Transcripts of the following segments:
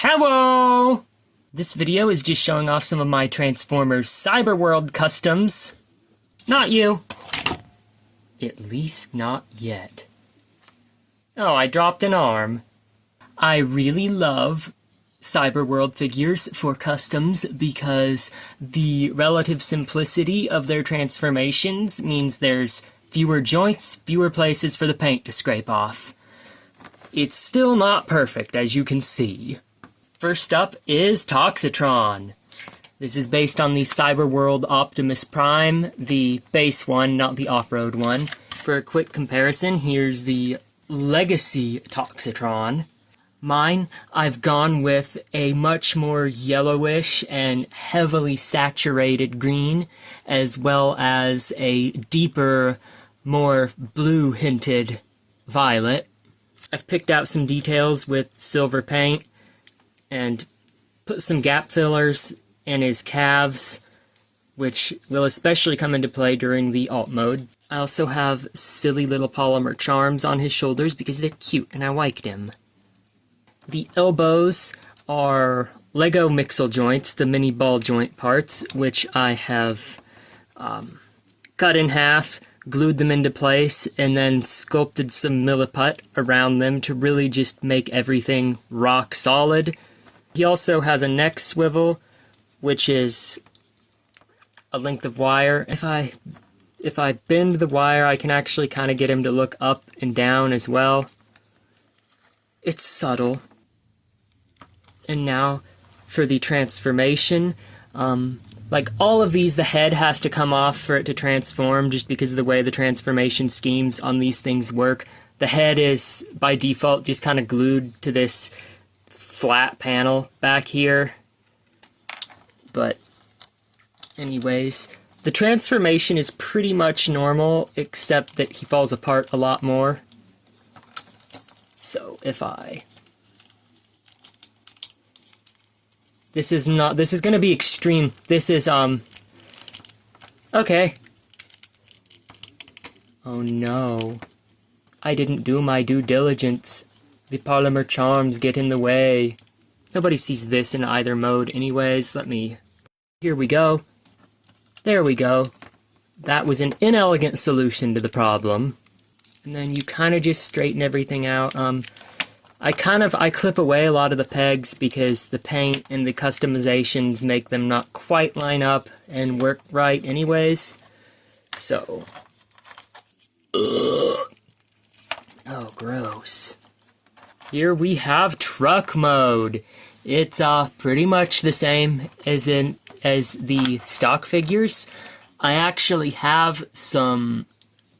Hello! This video is just showing off some of my Transformers CYBERWORLD customs. Not you. At least not yet. Oh, I dropped an arm. I really love CYBERWORLD figures for customs because the relative simplicity of their transformations means there's fewer joints, fewer places for the paint to scrape off. It's still not perfect, as you can see. First up is Toxitron. This is based on the CYBERWORLD Optimus Prime, the base one, not the off-road one. For a quick comparison, here's the Legacy Toxitron. Mine, I've gone with a much more yellowish and heavily saturated green, as well as a deeper, more blue-hinted violet. I've picked out some details with silver paint, and put some gap fillers in his calves, which will especially come into play during the alt mode. I also have silly little polymer charms on his shoulders because they're cute and I liked him. The elbows are Lego mixel joints, the mini ball joint parts, which I have cut in half, glued them into place, and then sculpted some milliput around them to really just make everything rock solid. He also has a neck swivel, which is a length of wire. If I bend the wire, I can actually kind of get him to look up and down as well. It's subtle. And now for the transformation. Like all of these, the head has to come off for it to transform just because of the way the transformation schemes on these things work. The head is, by default, just kind of glued to this flat panel back here. But anyways, the transformation is pretty much normal, except that he falls apart a lot more. So if this is going to be extreme. This is, okay. Oh no. I didn't do my due diligence. The polymer charms get in the way. Nobody sees this in either mode anyways. Here we go. There we go. That was an inelegant solution to the problem. And then you kind of just straighten everything out. I clip away a lot of the pegs because the paint and the customizations make them not quite line up and work right anyways. So. Ugh. Oh, gross. Here we have truck mode. It's pretty much the same as the stock figures. I actually have some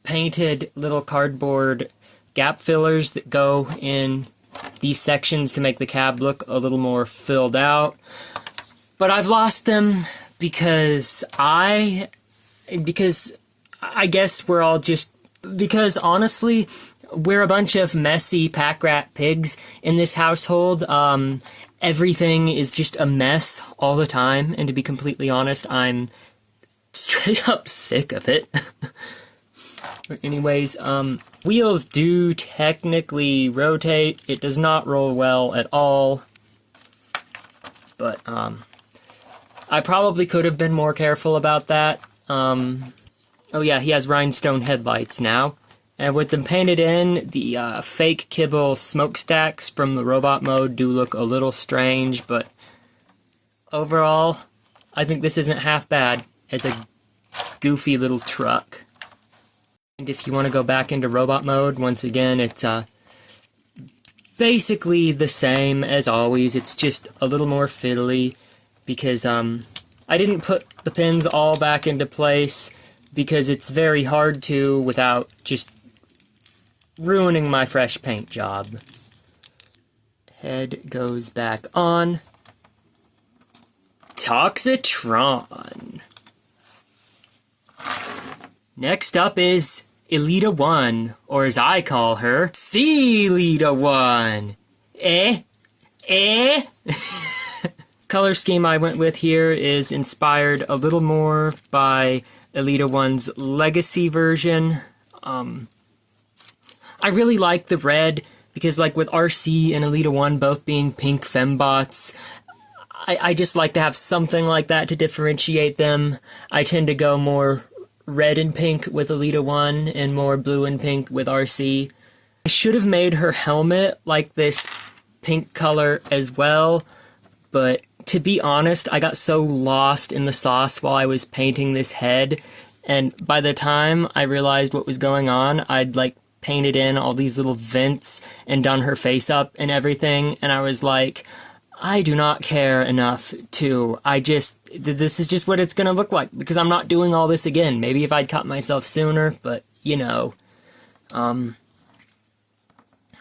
painted little cardboard gap fillers that go in these sections to make the cab look a little more filled out. But I've lost them because I guess we're all just, because honestly, we're a bunch of messy pack rat pigs in this household. Everything is just a mess all the time, and to be completely honest, I'm straight up sick of it. But anyways, wheels do technically rotate. It does not roll well at all. But, I probably could have been more careful about that. Oh yeah, he has rhinestone headlights now. And with them painted in, the fake kibble smokestacks from the robot mode do look a little strange, but overall, I think this isn't half bad as a goofy little truck. And if you want to go back into robot mode, once again, it's basically the same as always. It's just a little more fiddly because I didn't put the pins all back into place because it's very hard to without just ruining my fresh paint job. Head goes back on. Toxitron. Next up is Elita 1, or as I call her, C-Lita 1. Color scheme I went with here is inspired a little more by Elita 1's Legacy version. I really like the red because like with RC and Elita 1 both being pink fembots, I just like to have something like that to differentiate them. I tend to go more red and pink with Elita 1 and more blue and pink with RC. I should have made her helmet like this pink color as well, but to be honest, I got so lost in the sauce while I was painting this head, and by the time I realized what was going on, I'd like painted in all these little vents and done her face up and everything, and I was like, I do not care enough to, this is just what it's gonna look like, because I'm not doing all this again. Maybe if I'd cut myself sooner, but, you know.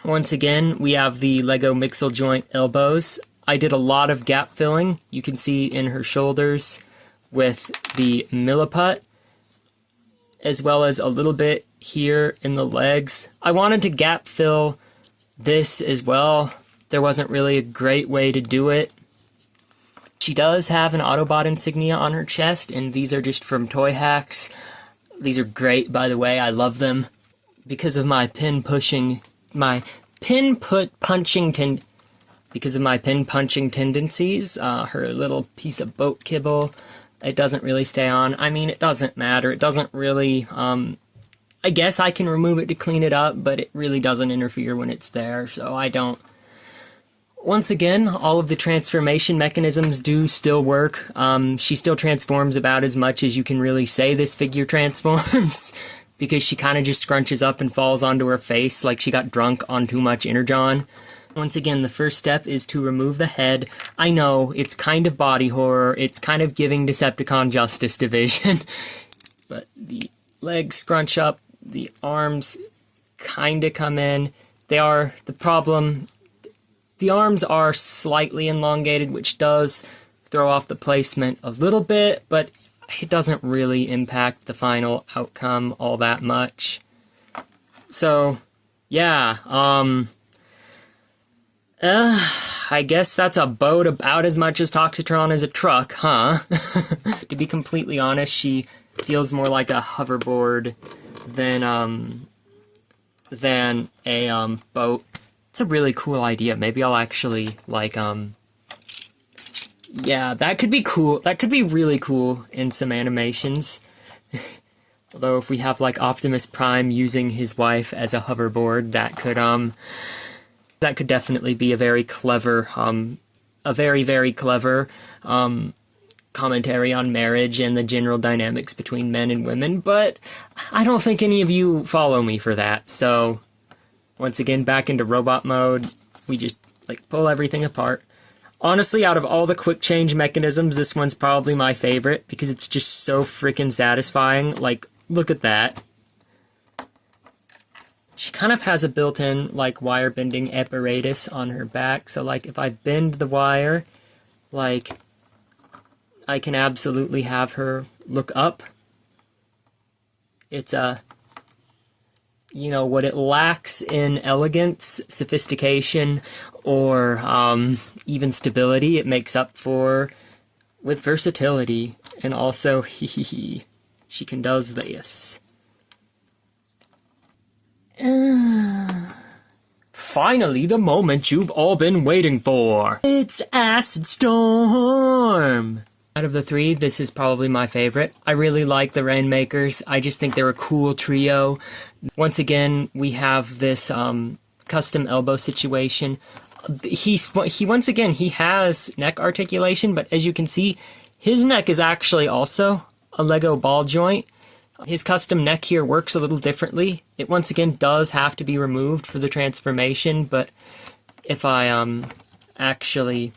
Once again, we have the Lego Mixel joint elbows. I did a lot of gap filling, you can see in her shoulders, with the milliput, as well as a little bit here in the legs. I wanted to gap fill this as well. There wasn't really a great way to do it. She does have an Autobot insignia on her chest, and these are just from Toy Hacks. These are great, by the way. I love them. Because of my pin punching tendencies, her little piece of boat kibble, it doesn't really stay on. I mean, it doesn't matter. It doesn't really, I guess I can remove it to clean it up, but it really doesn't interfere when it's there, so I don't. Once again, all of the transformation mechanisms do still work. She still transforms about as much as you can really say this figure transforms, because she kind of just scrunches up and falls onto her face like she got drunk on too much Energon. Once again, the first step is to remove the head. I know, it's kind of body horror, it's kind of giving Decepticon Justice Division, but the legs scrunch up, the arms kind of come in. The arms are slightly elongated, which does throw off the placement a little bit, but it doesn't really impact the final outcome all that much. So, yeah, I guess that's a boat about as much as Toxitron is a truck, huh? To be completely honest, she feels more like a hoverboard than a boat. It's a really cool idea. Maybe I'll actually, like, yeah, that could be cool. That could be really cool in some animations. Although if we have, like, Optimus Prime using his wife as a hoverboard, that could definitely be a very clever, very clever, commentary on marriage and the general dynamics between men and women, but I don't think any of you follow me for that, so once again, back into robot mode, we just, like, pull everything apart. Honestly, out of all the quick change mechanisms, this one's probably my favorite, because it's just so freaking satisfying. Like, look at that. She kind of has a built-in, like, wire bending apparatus on her back, so, like, if I bend the wire, like, I can absolutely have her look up. It's a, you know, what it lacks in elegance, sophistication, or even stability, it makes up for with versatility. And also, she can does this. Finally, the moment you've all been waiting for. It's Acid Storm! Out of the three, this is probably my favorite. I really like the Rainmakers. I just think they're a cool trio. Once again, we have this custom elbow situation. He once again, he has neck articulation, but as you can see, his neck is actually also a Lego ball joint. His custom neck here works a little differently. It once again does have to be removed for the transformation, but if I actually,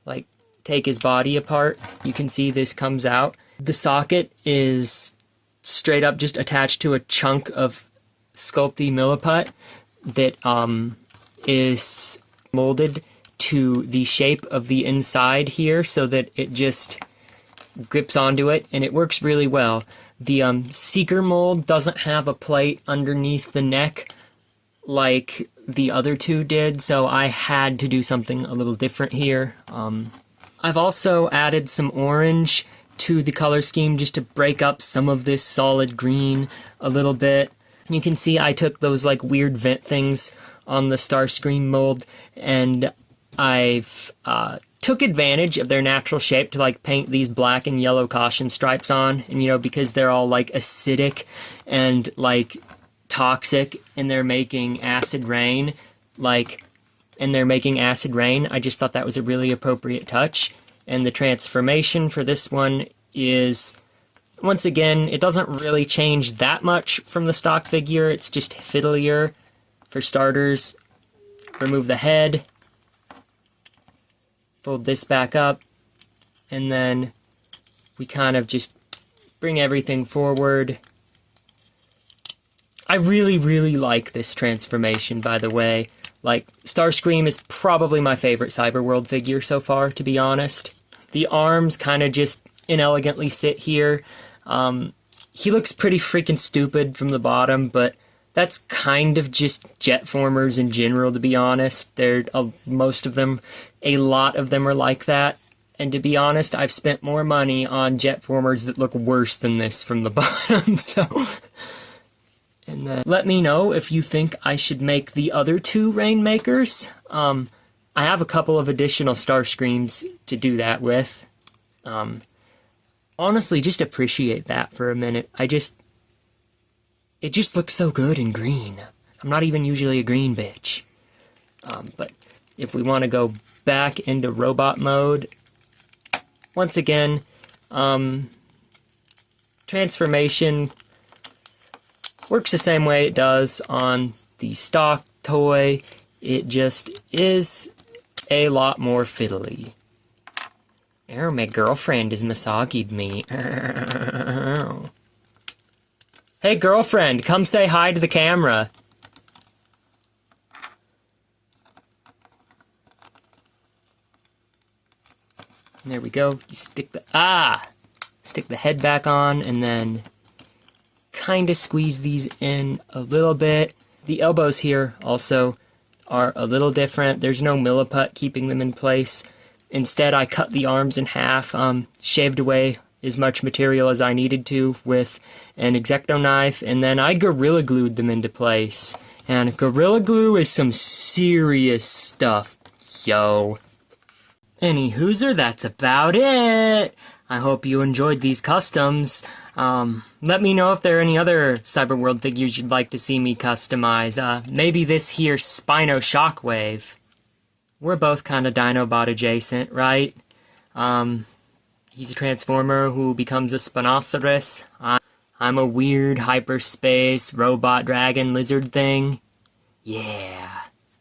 like, take his body apart, you can see this comes out. The socket is straight up just attached to a chunk of sculpty milliput that is molded to the shape of the inside here so that it just grips onto it, and it works really well. The Seeker mold doesn't have a plate underneath the neck like the other two did, so I had to do something a little different here. I've also added some orange to the color scheme just to break up some of this solid green a little bit. You can see I took those like weird vent things on the Starscream mold, and I've took advantage of their natural shape to like paint these black and yellow caution stripes on, and you know, because they're all like acidic and like toxic, and they're making acid rain, I just thought that was a really appropriate touch. And the transformation for this one is, once again, it doesn't really change that much from the stock figure, it's just fiddlier. For starters, remove the head, fold this back up, and then we kind of just bring everything forward. I really, really like this transformation, by the way. Like, Starscream is probably my favorite Cyberworld figure so far, to be honest. The arms kind of just inelegantly sit here. He looks pretty freaking stupid from the bottom, but that's kind of just Jetformers in general, to be honest. Most of them, a lot of them are like that. And to be honest, I've spent more money on Jetformers that look worse than this from the bottom, so... And then let me know if you think I should make the other two Rainmakers. I have a couple of additional Starscreams to do that with. Honestly, just appreciate that for a minute. It just looks so good in green. I'm not even usually a green bitch. But if we want to go back into robot mode, once again, transformation works the same way it does on the stock toy. It just is a lot more fiddly. Oh, my girlfriend has massaged me. Hey, girlfriend, come say hi to the camera. There we go. You stick the head back on, and then kind of squeeze these in a little bit. The elbows here also are a little different. There's no milliput keeping them in place. Instead, I cut the arms in half, shaved away as much material as I needed to with an X-Acto knife, and then I Gorilla Glued them into place. And Gorilla Glue is some serious stuff, yo. Any hooser, that's about it. I hope you enjoyed these customs. Let me know if there are any other Cyberworld figures you'd like to see me customize. Maybe this here Spino Shockwave. We're both kind of Dinobot adjacent, right? He's a Transformer who becomes a Spinosaurus. I'm a weird hyperspace robot dragon lizard thing. Yeah.